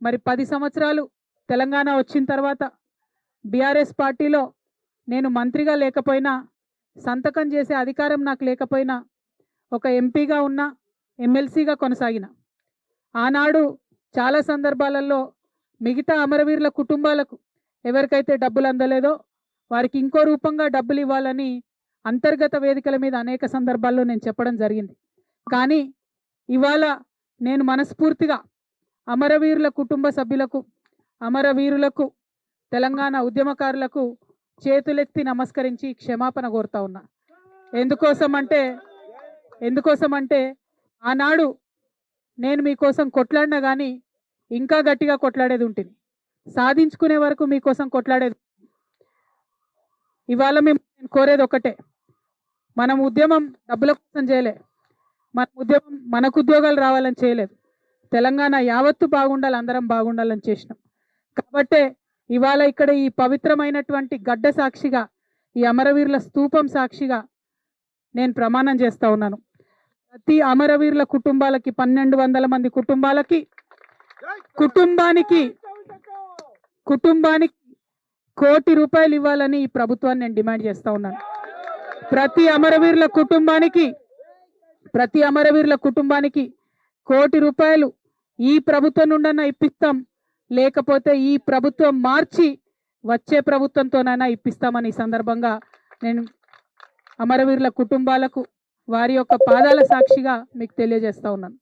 మరి 10 సంవత్సరాలు తెలంగాణ వచ్చిన తర్వాత బీఆర్ఎస్ పార్టీలో నేను మంత్రిగా లేకపోయినా, సంతకం చేసే అధికారం నాకు లేకపోయినా, ఒక ఎంపీగా ఉన్న, ఎమ్మెల్సీగా కొనసాగిన. ఆనాడు చాలా సందర్భాలలో మిగతా అమరవీరుల కుటుంబాలకు ఎవరికైతే డబ్బులు అందలేదో వారికి ఇంకో రూపంగా డబ్బులు ఇవ్వాలని అంతర్గత వేదికల మీద అనేక సందర్భాల్లో నేను చెప్పడం జరిగింది. కానీ ఇవాళ నేను మనస్ఫూర్తిగా అమరవీరుల కుటుంబ సభ్యులకు, అమరవీరులకు, తెలంగాణ ఉద్యమకారులకు చేతులెత్తి నమస్కరించి క్షమాపణ కోరుతా ఉన్నా. ఎందుకోసమంటే ఆనాడు నేను మీకోసం కొట్లాడినా కానీ ఇంకా గట్టిగా కొట్లాడేది ఉంటుంది, సాధించుకునే వరకు మీకోసం కొట్లాడేది. ఇవాళ మేము కోరేది ఒకటే, మనం ఉద్యమం డబ్బుల కోసం చేయలే, మన ఉద్యమం మనకు ఉద్యోగాలు రావాలని చేయలేదు, తెలంగాణ యావత్తు బాగుండాలి, అందరం బాగుండాలని చేసినాం. కాబట్టే ఇవాళ ఇక్కడ ఈ పవిత్రమైనటువంటి గడ్డ సాక్షిగా, ఈ అమరవీరుల స్తూపం సాక్షిగా నేను ప్రమాణం చేస్తూ ఉన్నాను. ప్రతి అమరవీరుల కుటుంబాలకి, 1200 మంది కుటుంబానికి కుటుంబానికి ₹1 కోటి ఇవ్వాలని ఈ ప్రభుత్వాన్ని నేను డిమాండ్ చేస్తూ ఉన్నాను. ప్రతి అమరవీరుల కుటుంబానికి ₹1 కోటి ఈ ప్రభుత్వం నుండన్నా ఇప్పిస్తాం, లేకపోతే ఈ ప్రభుత్వం మార్చి వచ్చే ప్రభుత్వంతోనైనా ఇప్పిస్తామని ఈ సందర్భంగా నేను అమరవీరుల కుటుంబాలకు వారి యొక్క పాదాల సాక్షిగా మీకు తెలియజేస్తా ఉన్నాను.